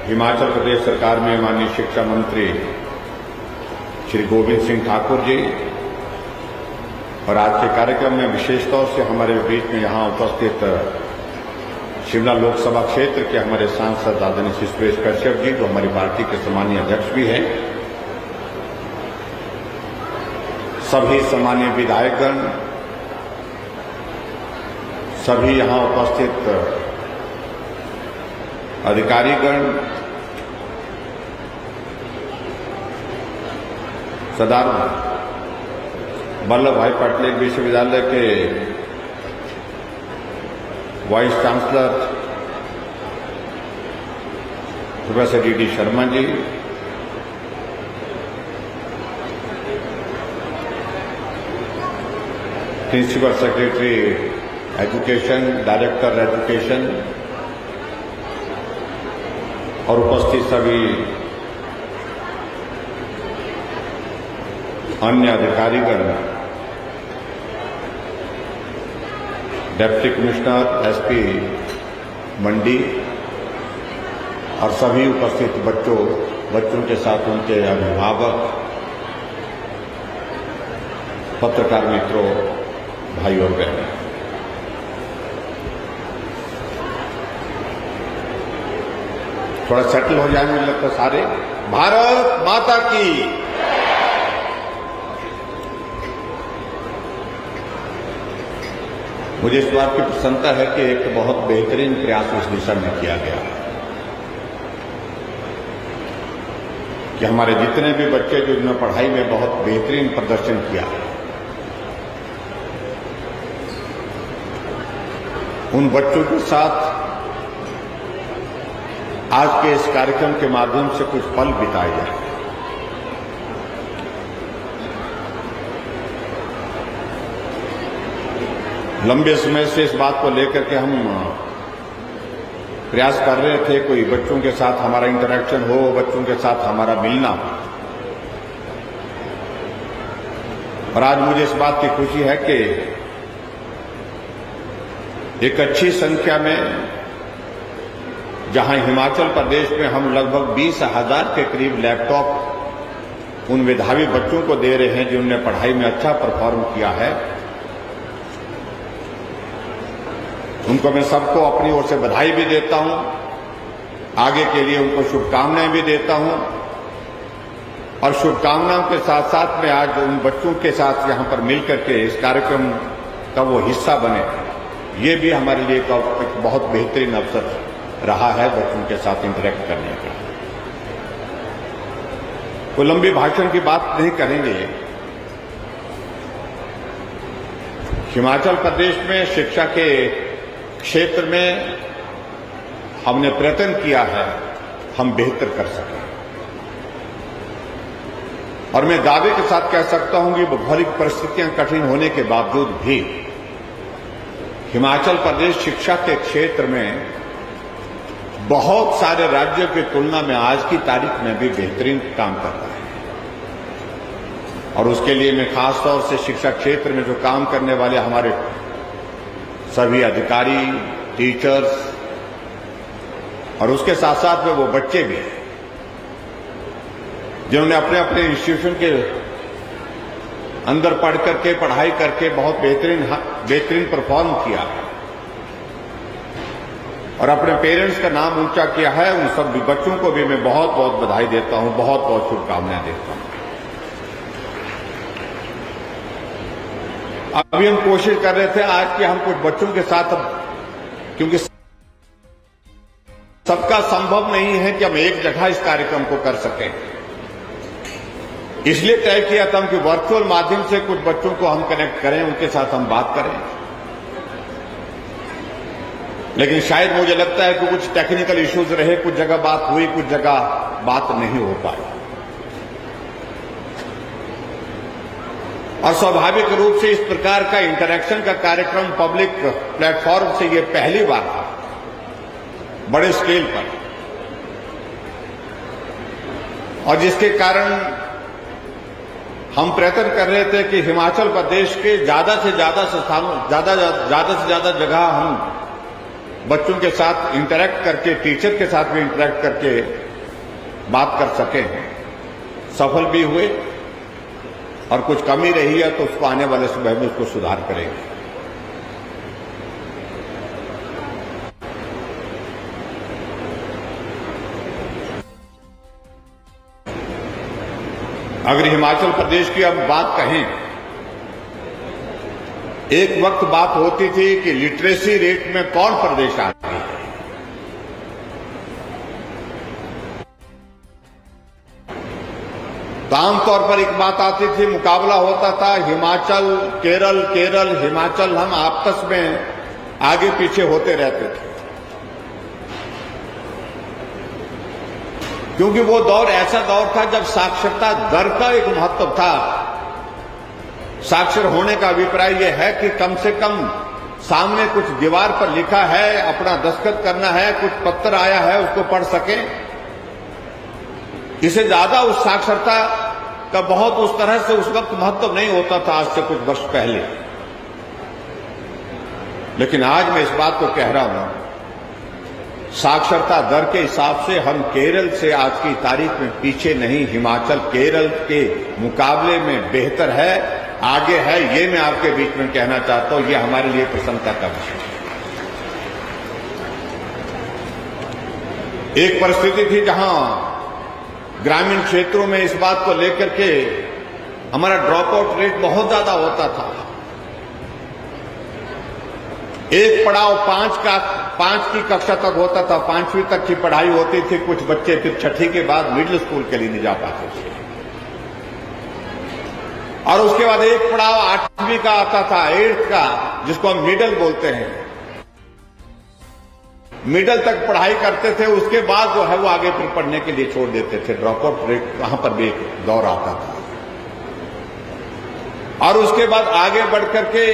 हिमाचल प्रदेश सरकार में माननीय शिक्षा मंत्री श्री गोविंद सिंह ठाकुर जी और आज के कार्यक्रम में विशेष तौर से हमारे बीच में यहाँ उपस्थित शिमला लोकसभा क्षेत्र के हमारे सांसद आदरणीय श्री सुरेश कश्यप जी, जो हमारी पार्टी के सम्मानीय अध्यक्ष भी हैं, सभी सम्मानीय विधायकगण, सभी यहाँ उपस्थित अधिकारीगण, सरदार वल्लभ भाई पटेल विश्वविद्यालय के vice chancellor professor D Sharma ji, principal secretary education, director education और उपस्थित सभी अन्य अधिकारीगण, डिप्टी कमिश्नर, एसपी मंडी और सभी उपस्थित बच्चों के साथ उनके अभिभावक, पत्रकार मित्रों, भाई और बहन, थोड़ा सेटल हो जाए, मुझे लगता है सारे। भारत माता की। मुझे इस बात की प्रसन्नता है कि एक बहुत बेहतरीन प्रयास इस दिशा में किया गया कि हमारे जितने भी बच्चे जिन्होंने पढ़ाई में बहुत बेहतरीन प्रदर्शन किया, उन बच्चों के साथ आज के इस कार्यक्रम के माध्यम से कुछ पल बिताए जाए। लंबे समय से इस बात को लेकर के हम प्रयास कर रहे थे, कोई बच्चों के साथ हमारा इंटरेक्शन हो, बच्चों के साथ हमारा मिलना। और आज मुझे इस बात की खुशी है कि एक अच्छी संख्या में, जहां हिमाचल प्रदेश में हम लगभग 20,000 के करीब लैपटॉप उन मेधावी बच्चों को दे रहे हैं जिन्होंने पढ़ाई में अच्छा परफॉर्म किया है, उनको मैं सबको अपनी ओर से बधाई भी देता हूं, आगे के लिए उनको शुभकामनाएं भी देता हूं। और शुभकामनाओं के साथ साथ में आज उन बच्चों के साथ यहां पर मिलकर के इस कार्यक्रम का वो हिस्सा बने, ये भी हमारे लिए एक बहुत बेहतरीन अवसर रहा है बच्चों के साथ इंटरेक्ट करने का। कोई लंबी भाषण की बात नहीं करेंगे। हिमाचल प्रदेश में शिक्षा के क्षेत्र में हमने प्रयत्न किया है हम बेहतर कर सकें, और मैं दावे के साथ कह सकता हूं कि भौगोलिक परिस्थितियां कठिन होने के बावजूद भी हिमाचल प्रदेश शिक्षा के क्षेत्र में बहुत सारे राज्यों की तुलना में आज की तारीख में भी बेहतरीन काम कर रहा है। और उसके लिए मैं खास तौर से शिक्षा क्षेत्र में जो काम करने वाले हमारे सभी अधिकारी, टीचर्स और उसके साथ साथ में वो बच्चे भी जिन्होंने अपने अपने इंस्टीट्यूशन के अंदर पढ़ करके, पढ़ाई करके बहुत बेहतरीन परफॉर्म किया और अपने पेरेंट्स का नाम ऊंचा किया है, उन सब बच्चों को भी मैं बहुत बहुत बधाई देता हूं, बहुत बहुत शुभकामनाएं देता हूं। अभी हम कोशिश कर रहे थे आज कि हम कुछ बच्चों के साथ, क्योंकि सबका संभव नहीं है कि हम एक जगह इस कार्यक्रम को कर सकें, इसलिए तय किया था कि वर्चुअल माध्यम से कुछ बच्चों को हम कनेक्ट करें, उनके साथ हम बात करें। लेकिन शायद मुझे लगता है कि कुछ टेक्निकल इश्यूज रहे, कुछ जगह बात हुई, कुछ जगह बात नहीं हो पाई। और स्वाभाविक रूप से इस प्रकार का इंटरेक्शन का कार्यक्रम पब्लिक प्लेटफॉर्म से ये पहली बार था बड़े स्केल पर, और जिसके कारण हम प्रयत्न कर रहे थे कि हिमाचल प्रदेश के ज्यादा से ज्यादा स्थानों, ज्यादा से ज्यादा जगह हम बच्चों के साथ इंटरेक्ट करके, टीचर के साथ भी इंटरेक्ट करके बात कर सके, सफल भी हुए, और कुछ कमी रही है तो उसको आने वाले समय में उसको सुधार करेंगे। अगर हिमाचल प्रदेश की अब बात कहें, एक वक्त बात होती थी कि लिटरेसी रेट में कौन प्रदेश आगे है। तो आमतौर पर एक बात आती थी, मुकाबला होता था हिमाचल केरल, केरल हिमाचल, हम आपस में आगे पीछे होते रहते थे, क्योंकि वो दौर ऐसा दौर था जब साक्षरता दर का एक महत्व था। साक्षर होने का अभिप्राय यह है कि कम से कम सामने कुछ दीवार पर लिखा है, अपना दस्तखत करना है, कुछ पत्र आया है उसको पढ़ सके। इससे ज्यादा उस साक्षरता का बहुत उस तरह से उस वक्त महत्व नहीं होता था, आज से कुछ वर्ष पहले। लेकिन आज मैं इस बात को कह रहा हूं, साक्षरता दर के हिसाब से हम केरल से आज की तारीख में पीछे नहीं, हिमाचल केरल के मुकाबले में बेहतर है, आगे है। ये मैं आपके बीच में कहना चाहता हूं, ये हमारे लिए प्रसन्नता का विषय है। एक परिस्थिति थी जहां ग्रामीण क्षेत्रों में इस बात को लेकर के हमारा ड्रॉप आउट रेट बहुत ज्यादा होता था। एक पड़ाव 5 की कक्षा तक होता था, 5वीं तक की पढ़ाई होती थी। कुछ बच्चे फिर 6ठी के बाद मिडिल स्कूल के लिए नहीं जा पाते थे, और उसके बाद एक पड़ाव 8वीं का आता था, 8th का, जिसको हम मिडल बोलते हैं। मिडल तक पढ़ाई करते थे, उसके बाद जो है वो आगे फिर पढ़ने के लिए छोड़ देते थे। ड्रॉप आउट रेट वहां पर भी एक दौर आता था। और उसके बाद आगे बढ़ करके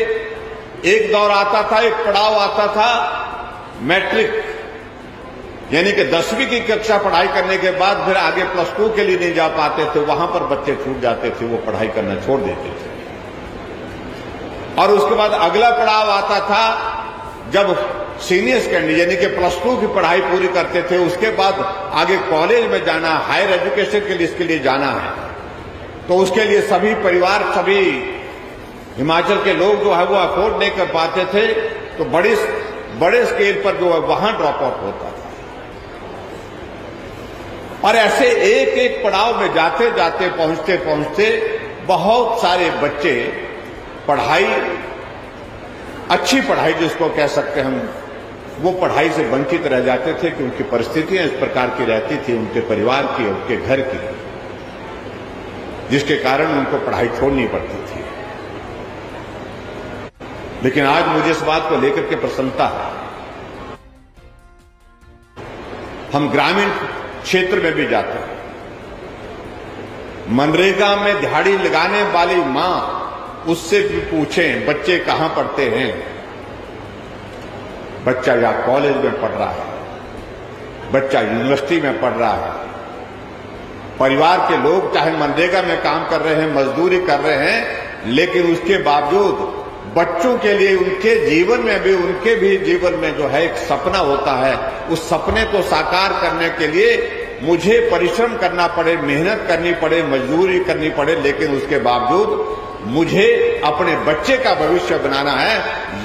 एक दौर आता था, एक पड़ाव आता था मैट्रिक, यानी कि 10वीं की कक्षा पढ़ाई करने के बाद फिर आगे +2 के लिए नहीं जा पाते थे, वहां पर बच्चे छूट जाते थे, वो पढ़ाई करना छोड़ देते थे। और उसके बाद अगला पड़ाव आता था जब सीनियर सेकेंडरी यानी कि +2 की पढ़ाई पूरी करते थे, उसके बाद आगे कॉलेज में जाना, हायर एजुकेशन के लिए इसके लिए जाना है, तो उसके लिए सभी परिवार, सभी हिमाचल के लोग जो है वो अफोर्ड नहीं कर पाते थे, तो बड़े स्केल पर जो है वहां ड्रॉप आउट होता था। और ऐसे एक एक पड़ाव में जाते जाते पहुंचते पहुंचते बहुत सारे बच्चे पढ़ाई, अच्छी पढ़ाई जिसको कह सकते हैं हम, वो पढ़ाई से वंचित रह जाते थे, क्योंकि परिस्थितियां इस प्रकार की रहती थी उनके परिवार की, उनके घर की, जिसके कारण उनको पढ़ाई छोड़नी पड़ती थी। लेकिन आज मुझे इस बात को लेकर के प्रसन्नता है, हम ग्रामीण क्षेत्र में भी जाते हैं, मनरेगा में दिहाड़ी लगाने वाली मां, उससे भी पूछें बच्चे कहां पढ़ते हैं। बच्चा या कॉलेज में पढ़ रहा है, बच्चा यूनिवर्सिटी में पढ़ रहा है। परिवार के लोग चाहे मनरेगा में काम कर रहे हैं, मजदूरी कर रहे हैं, लेकिन उसके बावजूद बच्चों के लिए, उनके जीवन में भी, उनके भी जीवन में जो है एक सपना होता है, उस सपने को साकार करने के लिए मुझे परिश्रम करना पड़े, मेहनत करनी पड़े, मजदूरी करनी पड़े, लेकिन उसके बावजूद मुझे अपने बच्चे का भविष्य बनाना है।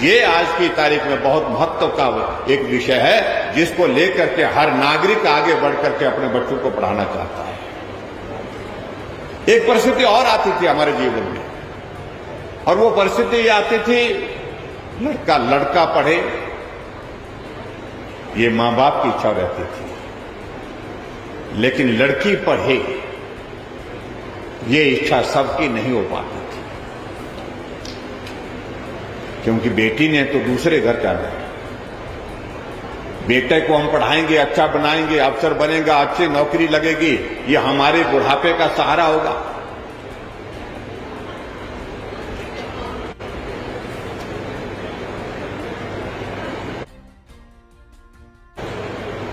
ये आज की तारीख में बहुत महत्व का एक विषय है, जिसको लेकर के हर नागरिक आगे बढ़ करके अपने बच्चों को पढ़ाना चाहता है। एक परिस्थिति और आती थी हमारे जीवन में, और वो परिस्थिति ये आती थी, लड़का पढ़े, ये मां बाप की इच्छा रहती थी, लेकिन लड़की पढ़े, ये इच्छा सबकी नहीं हो पाती थी, क्योंकि बेटी ने तो दूसरे घर जाना है। बेटे को हम पढ़ाएंगे, अच्छा बनाएंगे, अफसर बनेगा, अच्छी नौकरी लगेगी, ये हमारे बुढ़ापे का सहारा होगा।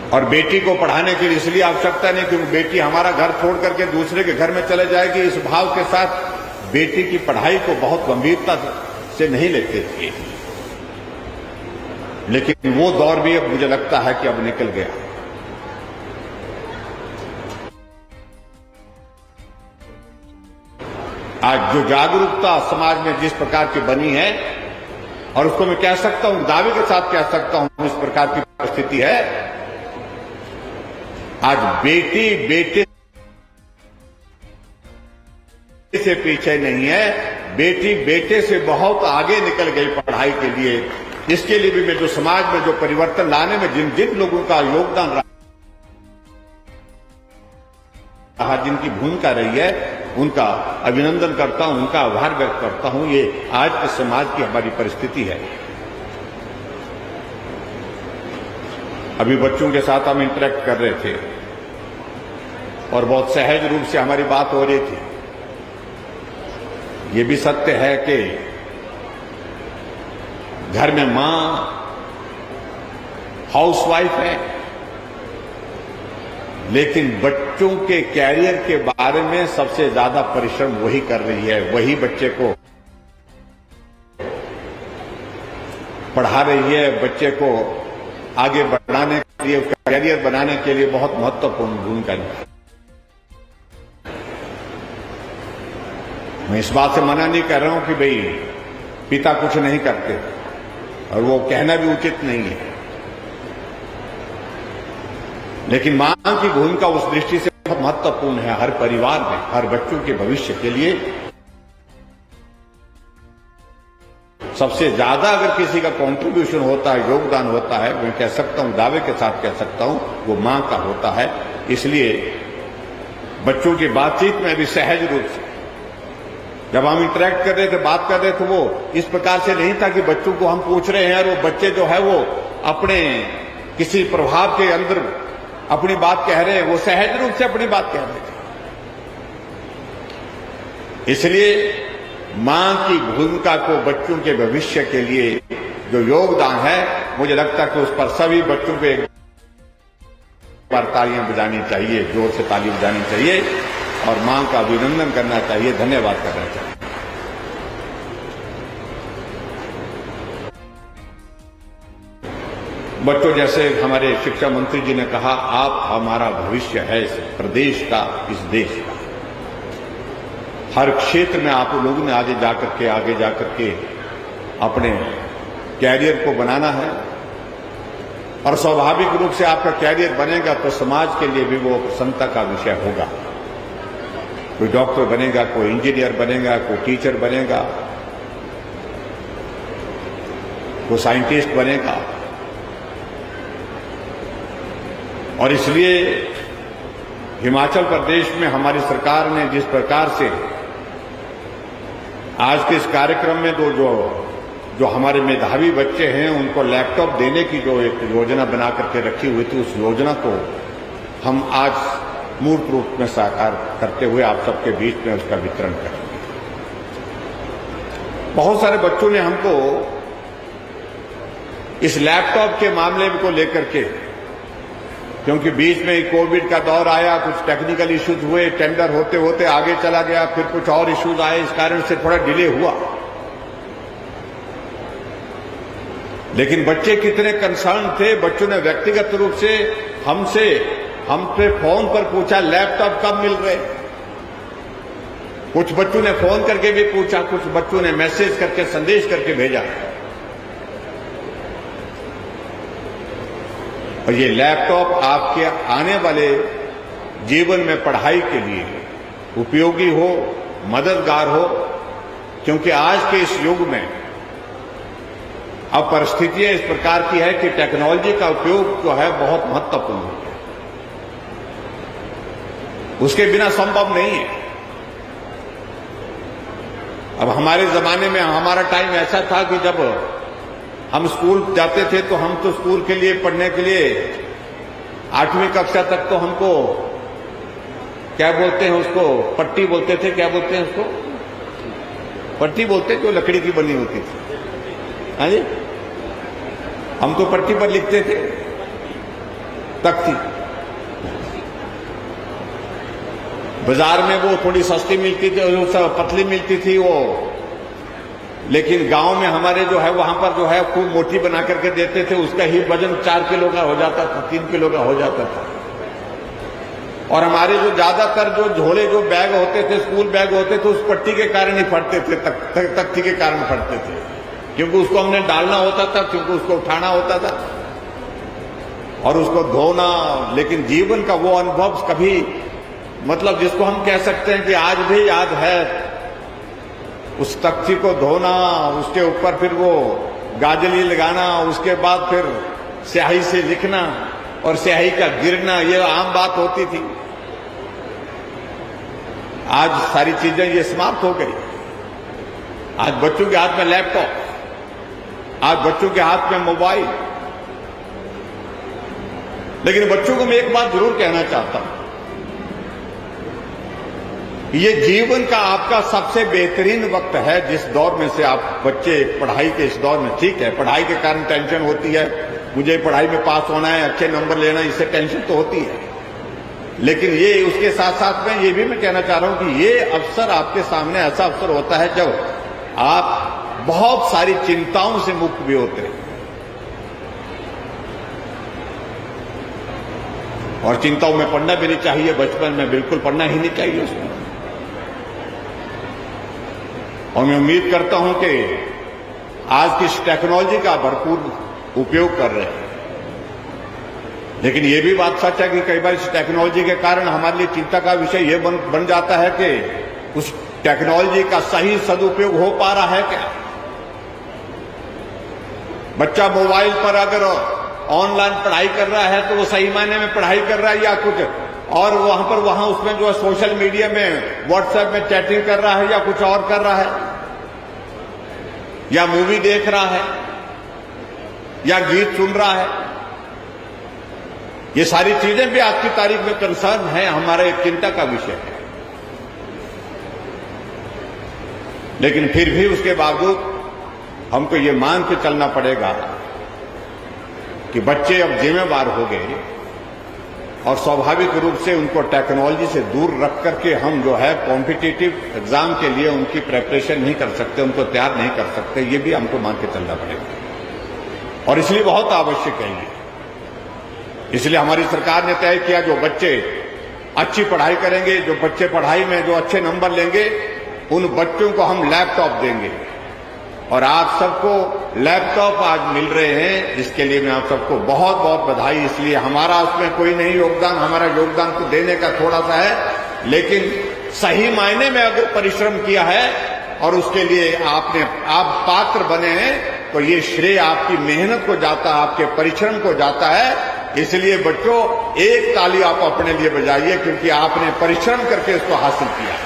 और बेटी को पढ़ाने की इसलिए आवश्यकता नहीं क्योंकि बेटी हमारा घर छोड़ करके दूसरे के घर में चले जाएगी। इस भाव के साथ बेटी की पढ़ाई को बहुत गंभीरता से नहीं लेते थे, लेकिन वो दौर भी अब मुझे लगता है कि अब निकल गया। आज जो जागरूकता समाज में जिस प्रकार की बनी है, और उसको मैं कह सकता हूं, दावे के साथ कह सकता हूं, इस प्रकार की परिस्थिति है, आज बेटी बेटे से पीछे नहीं है, बेटी बेटे से बहुत आगे निकल गई पढ़ाई के लिए। इसके लिए भी मैं जो समाज में जो परिवर्तन लाने में जिन जिन लोगों का योगदान रहा, जिनकी भूमिका रही है, उनका अभिनंदन करता हूं, उनका आभार व्यक्त करता हूं। ये आज के समाज की हमारी परिस्थिति है। अभी बच्चों के साथ हम इंटरेक्ट कर रहे थे और बहुत सहज रूप से हमारी बात हो रही थी। ये भी सत्य है कि घर में मां हाउसवाइफ है, लेकिन बच्चों के कैरियर के बारे में सबसे ज्यादा परिश्रम वही कर रही है, वही बच्चे को पढ़ा रही है, बच्चे को आगे बढ़ाने के लिए, उसका कैरियर बनाने के लिए बहुत महत्वपूर्ण भूमिका निभाती है। मैं इस बात से मना नहीं कर रहा हूं कि भाई पिता कुछ नहीं करते, और वो कहना भी उचित नहीं है, लेकिन मां की भूमिका उस दृष्टि से बहुत महत्वपूर्ण है हर परिवार में, हर बच्चों के भविष्य के लिए। सबसे ज्यादा अगर किसी का कंट्रीब्यूशन होता है, योगदान होता है, मैं कह सकता हूं, दावे के साथ कह सकता हूं, वो मां का होता है। इसलिए बच्चों की बातचीत में भी सहज रूप से जब हम इंटरेक्ट कर रहे थे, बात कर रहे थे, वो इस प्रकार से नहीं था कि बच्चों को हम पूछ रहे हैं और वो बच्चे जो है वो अपने किसी प्रभाव के अंदर अपनी बात कह रहे हैं, वो सहज रूप से अपनी बात कह रहे थे। इसलिए मां की भूमिका को बच्चों के भविष्य के लिए जो योगदान है, मुझे लगता है कि उस पर सभी बच्चों को एक बार तालियां बजानी चाहिए, जोर से ताली बजानी चाहिए और मां का अभिनंदन करना चाहिए, धन्यवाद करना चाहिए। बच्चों, जैसे हमारे शिक्षा मंत्री जी ने कहा, आप हमारा भविष्य है इस प्रदेश का, इस देश का। हर क्षेत्र में आप लोगों ने आगे जाकर के अपने कैरियर को बनाना है, और स्वाभाविक रूप से आपका कैरियर बनेगा तो समाज के लिए भी वो प्रसन्नता का विषय होगा। कोई डॉक्टर बनेगा, कोई इंजीनियर बनेगा, कोई टीचर बनेगा, कोई साइंटिस्ट बनेगा। और इसलिए हिमाचल प्रदेश में हमारी सरकार ने जिस प्रकार से आज के इस कार्यक्रम में जो हमारे मेधावी बच्चे हैं उनको लैपटॉप देने की जो एक योजना बना करके रखी हुई थी, उस योजना को हम आज मूर्त रूप में साकार करते हुए आप सबके बीच में उसका वितरण करेंगे। बहुत सारे बच्चों ने हमको इस लैपटॉप के मामले को लेकर के, क्योंकि बीच में कोविड का दौर आया, कुछ टेक्निकल इश्यूज हुए, टेंडर होते होते आगे चला गया, फिर कुछ और इश्यूज आए, इस कारण से थोड़ा डिले हुआ। लेकिन बच्चे कितने कंसर्न थे, बच्चों ने व्यक्तिगत रूप से हमसे फोन पर पूछा लैपटॉप कब मिल रहे। कुछ बच्चों ने फोन करके भी पूछा, कुछ बच्चों ने मैसेज करके, संदेश करके भेजा। और ये लैपटॉप आपके आने वाले जीवन में पढ़ाई के लिए उपयोगी हो, मददगार हो, क्योंकि आज के इस युग में अब परिस्थितियां इस प्रकार की है कि टेक्नोलॉजी का उपयोग जो है बहुत महत्वपूर्ण है, उसके बिना संभव नहीं है। अब हमारे जमाने में, हमारा टाइम ऐसा था कि जब हम स्कूल जाते थे तो हम तो स्कूल के लिए पढ़ने के लिए 8वीं कक्षा तक तो हमको क्या बोलते हैं उसको, पट्टी बोलते थे, क्या बोलते हैं उसको, पट्टी बोलते जो लकड़ी की बनी होती थी। हाँ जी, हम तो पट्टी पर लिखते थे, तख्ती। बाजार में वो थोड़ी सस्ती मिलती थी, पतली मिलती थी वो, लेकिन गांव में हमारे जो है वहां पर जो है खूब मोटी बना करके देते थे, उसका ही वजन 4 किलो का हो जाता था, 3 किलो का हो जाता था। और हमारे जो ज्यादातर जो झोले जो बैग होते थे, स्कूल बैग होते थे, उस पट्टी के कारण ही फटते थे, तख्ती के कारण फटते थे, क्योंकि उसको हमने डालना होता था, क्योंकि उसको उठाना होता था और उसको धोना। लेकिन जीवन का वो अनुभव कभी, मतलब जिसको हम कह सकते हैं कि आज भी याद है, उस तख्ती को धोना, उसके ऊपर फिर वो गाजली लगाना, उसके बाद फिर स्याही से लिखना और स्याही का गिरना, ये आम बात होती थी। आज सारी चीजें ये समाप्त हो गई। आज बच्चों के हाथ में लैपटॉप, आज बच्चों के हाथ में मोबाइल। लेकिन बच्चों को मैं एक बात जरूर कहना चाहता हूं, ये जीवन का आपका सबसे बेहतरीन वक्त है, जिस दौर में से आप बच्चे पढ़ाई के इस दौर में, ठीक है पढ़ाई के कारण टेंशन होती है, मुझे पढ़ाई में पास होना है, अच्छे नंबर लेना, इससे टेंशन तो होती है, लेकिन ये उसके साथ साथ में ये भी मैं कहना चाह रहा हूं कि ये अवसर आपके सामने ऐसा अवसर होता है जब आप बहुत सारी चिंताओं से मुक्त भी होते हैं। और चिंताओं में पढ़ना भी नहीं चाहिए, बचपन में बिल्कुल पढ़ना ही नहीं चाहिए उसमें। और मैं उम्मीद करता हूं कि आज की इस टेक्नोलॉजी का भरपूर उपयोग कर रहे हैं, लेकिन यह भी बात सच है कि कई बार इस टेक्नोलॉजी के कारण हमारे लिए चिंता का विषय यह बन जाता है कि उस टेक्नोलॉजी का सही सदुपयोग हो पा रहा है क्या। बच्चा मोबाइल पर अगर ऑनलाइन पढ़ाई कर रहा है तो वो सही मायने में पढ़ाई कर रहा है या कुछ और वहां उसमें जो है सोशल मीडिया में, व्हाट्सएप में चैटिंग कर रहा है या कुछ और कर रहा है, या मूवी देख रहा है या गीत सुन रहा है। ये सारी चीजें भी आज की तारीख में कंसर्न है, हमारे चिंता का विषय है। लेकिन फिर भी उसके बावजूद हमको ये मान के चलना पड़ेगा कि बच्चे अब जिम्मेवार हो गए और स्वाभाविक रूप से उनको टेक्नोलॉजी से दूर रख करके हम जो है कॉम्पिटिटिव एग्जाम के लिए उनकी प्रिपरेशन नहीं कर सकते, उनको तैयार नहीं कर सकते, ये भी हमको मान के चलना पड़ेगा। और इसलिए बहुत आवश्यक है ये। इसलिए हमारी सरकार ने तय किया जो बच्चे अच्छी पढ़ाई करेंगे, जो बच्चे पढ़ाई में जो अच्छे नंबर लेंगे, उन बच्चों को हम लैपटॉप देंगे। और आप सबको लैपटॉप आज मिल रहे हैं, जिसके लिए मैं आप सबको बहुत बहुत बधाई। इसलिए हमारा उसमें कोई नहीं योगदान, हमारा योगदान तो देने का थोड़ा सा है, लेकिन सही मायने में अगर परिश्रम किया है और उसके लिए आप पात्र बने हैं तो ये श्रेय आपकी मेहनत को जाता है, आपके परिश्रम को जाता है। इसलिए बच्चों एक ताली आप अपने लिए बजाइए, क्योंकि आपने परिश्रम करके इसको हासिल किया।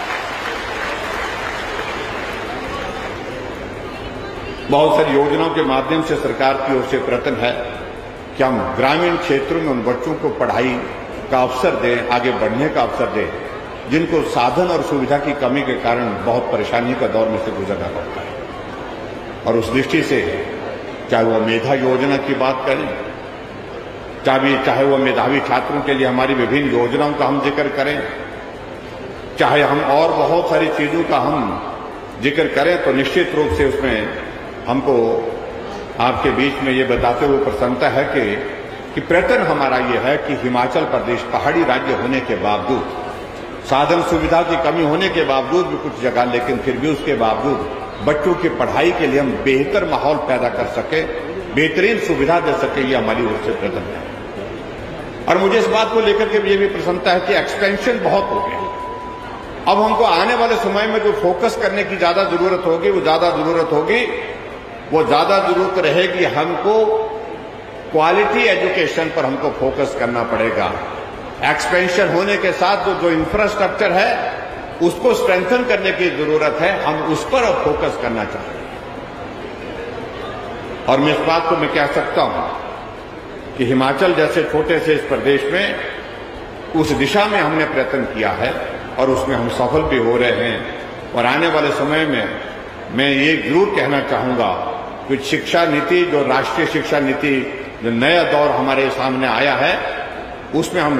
बहुत सारी योजनाओं के माध्यम से सरकार की ओर से प्रयत्न है कि हम ग्रामीण क्षेत्रों में उन बच्चों को पढ़ाई का अवसर दें, आगे बढ़ने का अवसर दें, जिनको साधन और सुविधा की कमी के कारण बहुत परेशानी का दौर में से गुजरना पड़ता है। और उस दृष्टि से चाहे वो मेधा योजना की बात करें, चाहे वो मेधावी छात्रों के लिए हमारी विभिन्न योजनाओं का हम जिक्र करें, चाहे हम और बहुत सारी चीजों का हम जिक्र करें, तो निश्चित रूप से उसमें हमको आपके बीच में ये बताते हुए प्रसन्नता है कि प्रयत्न हमारा ये है कि हिमाचल प्रदेश पहाड़ी राज्य होने के बावजूद, साधन सुविधा की कमी होने के बावजूद भी कुछ जगह, लेकिन फिर भी उसके बावजूद बच्चों की पढ़ाई के लिए हम बेहतर माहौल पैदा कर सके, बेहतरीन सुविधा दे सके, ये हमारी ओर से प्रयत्न है। और मुझे इस बात को लेकर के ये भी प्रसन्नता है कि एक्सपेंशन बहुत हो गया। अब हमको आने वाले समय में जो फोकस करने की ज्यादा जरूरत होगी, वो ज्यादा जरूरत रहेगी हमको क्वालिटी एजुकेशन पर हमको फोकस करना पड़ेगा। एक्सपेंशन होने के साथ जो इंफ्रास्ट्रक्चर है उसको स्ट्रेंथन करने की जरूरत है, हम उस पर अब फोकस करना चाहिए। और मैं इस बात को मैं कह सकता हूं कि हिमाचल जैसे छोटे से इस प्रदेश में उस दिशा में हमने प्रयत्न किया है और उसमें हम सफल भी हो रहे हैं। और आने वाले समय में मैं ये जरूर कहना चाहूंगा कि शिक्षा नीति, जो राष्ट्रीय शिक्षा नीति, जो नया दौर हमारे सामने आया है, उसमें हम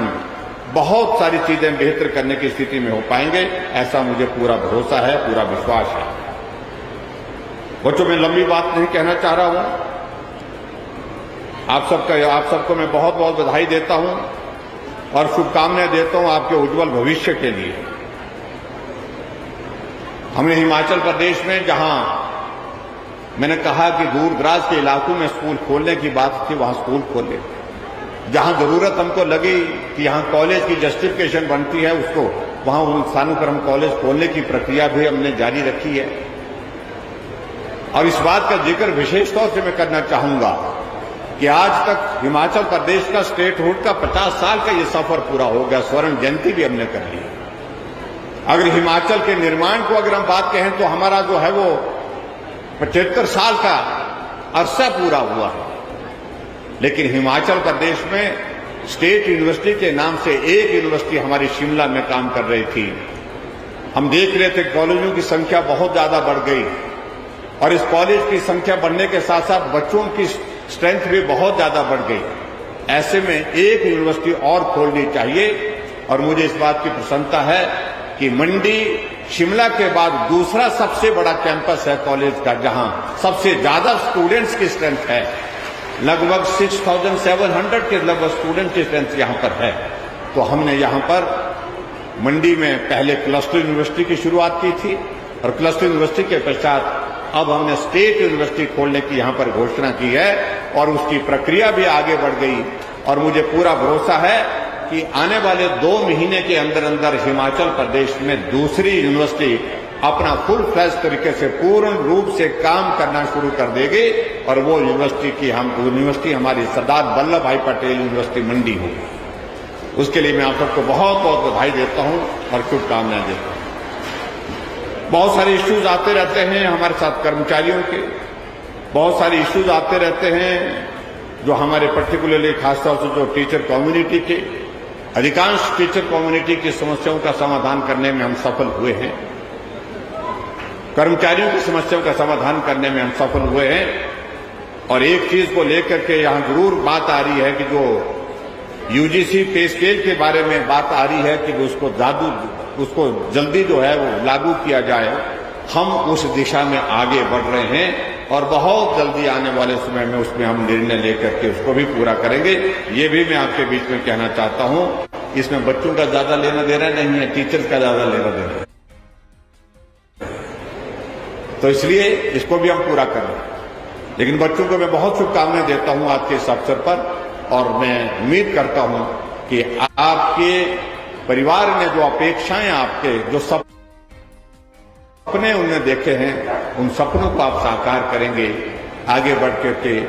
बहुत सारी चीजें बेहतर करने की स्थिति में हो पाएंगे, ऐसा मुझे पूरा भरोसा है, पूरा विश्वास है। बच्चों, मैं लंबी बात नहीं कहना चाह रहा हूं। आप सबको मैं बहुत बहुत बधाई देता हूं और शुभकामनाएं देता हूं आपके उज्जवल भविष्य के लिए। हमने हिमाचल प्रदेश में, जहां मैंने कहा कि दूर दराज के इलाकों में स्कूल खोलने की बात थी, वहां स्कूल खोले। जहां जरूरत हमको लगी कि यहां कॉलेज की जस्टिफिकेशन बनती है, उसको वहां उन स्थानों पर हम कॉलेज खोलने की प्रक्रिया भी हमने जारी रखी है। और इस बात का जिक्र विशेष तौर से मैं करना चाहूंगा कि आज तक हिमाचल प्रदेश का स्टेटहुड का 50 साल का ये सफर पूरा हो गया, स्वर्ण जयंती भी हमने कर ली। अगर हिमाचल के निर्माण को अगर हम बात कहें तो हमारा जो है वो 75 साल का अरसा पूरा हुआ है। लेकिन हिमाचल प्रदेश में स्टेट यूनिवर्सिटी के नाम से एक यूनिवर्सिटी हमारी शिमला में काम कर रही थी। हम देख रहे थे कॉलेजों की संख्या बहुत ज्यादा बढ़ गई और इस कॉलेज की संख्या बढ़ने के साथ साथ बच्चों की स्ट्रेंथ भी बहुत ज्यादा बढ़ गई। ऐसे में एक यूनिवर्सिटी और खोलनी चाहिए और मुझे इस बात की प्रसन्नता है कि मंडी शिमला के बाद दूसरा सबसे बड़ा कैंपस है कॉलेज का, जहां सबसे ज्यादा स्टूडेंट्स की स्ट्रेंथ है। लगभग 6,700 के लगभग स्टूडेंट की स्ट्रेंथ यहां पर है। तो हमने यहां पर मंडी में पहले क्लस्टर यूनिवर्सिटी की शुरुआत की थी और क्लस्टर यूनिवर्सिटी के पश्चात अब हमने स्टेट यूनिवर्सिटी खोलने की यहां पर घोषणा की है और उसकी प्रक्रिया भी आगे बढ़ गई। और मुझे पूरा भरोसा है कि आने वाले 2 महीने के अंदर अंदर हिमाचल प्रदेश में दूसरी यूनिवर्सिटी अपना फुल फ्लैश तरीके से पूर्ण रूप से काम करना शुरू कर देगी और वो यूनिवर्सिटी हमारी सरदार वल्लभ भाई पटेल यूनिवर्सिटी मंडी होगी। उसके लिए मैं आप सबको बहुत बहुत बधाई देता हूं और शुभकामनाएं देता हूं। बहुत सारे इश्यूज आते रहते हैं हमारे साथ कर्मचारियों के, बहुत सारे इश्यूज आते रहते हैं जो हमारे पर्टिकुलरली खासतौर से जो टीचर कम्युनिटी के, अधिकांश टीचर कम्युनिटी की समस्याओं का समाधान करने में हम सफल हुए हैं। कर्मचारियों की समस्याओं का समाधान करने में हम सफल हुए हैं। और एक चीज को लेकर के यहां जरूर बात आ रही है कि जो यूजीसी पे स्केल के बारे में बात आ रही है कि उसको जल्दी जो है वो लागू किया जाए। हम उस दिशा में आगे बढ़ रहे हैं और बहुत जल्दी आने वाले समय में उसमें हम निर्णय लेकर के उसको भी पूरा करेंगे। ये भी मैं आपके बीच में कहना चाहता हूं, इसमें बच्चों का ज्यादा लेना देना नहीं है, टीचर्स का ज्यादा लेना देना है। तो इसलिए इसको भी हम पूरा करें। लेकिन बच्चों को मैं बहुत शुभकामनाएं देता हूं आज के इस अवसर पर और मैं उम्मीद करता हूं कि आपके परिवार ने जो अपेक्षाएं, आपके जो सपने उन्होंने देखे हैं, उन सपनों को आप साकार करेंगे, आगे बढ़ करके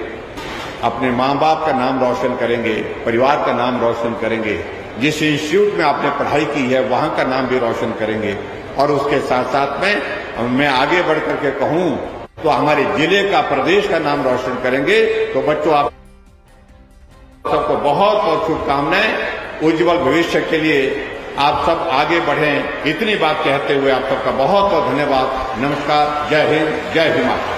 अपने मां बाप का नाम रोशन करेंगे, परिवार का नाम रोशन करेंगे, जिस इंस्टीट्यूट में आपने पढ़ाई की है वहां का नाम भी रोशन करेंगे। और उसके साथ साथ में मैं आगे बढ़ करके कहूं तो हमारे जिले का, प्रदेश का नाम रोशन करेंगे। तो बच्चों, आप सबको बहुत बहुत शुभकामनाएं उज्जवल भविष्य के लिए। आप सब आगे बढ़ें। इतनी बात कहते हुए आप सबका बहुत बहुत धन्यवाद। नमस्कार। जय हिंद, जय हिमाचल।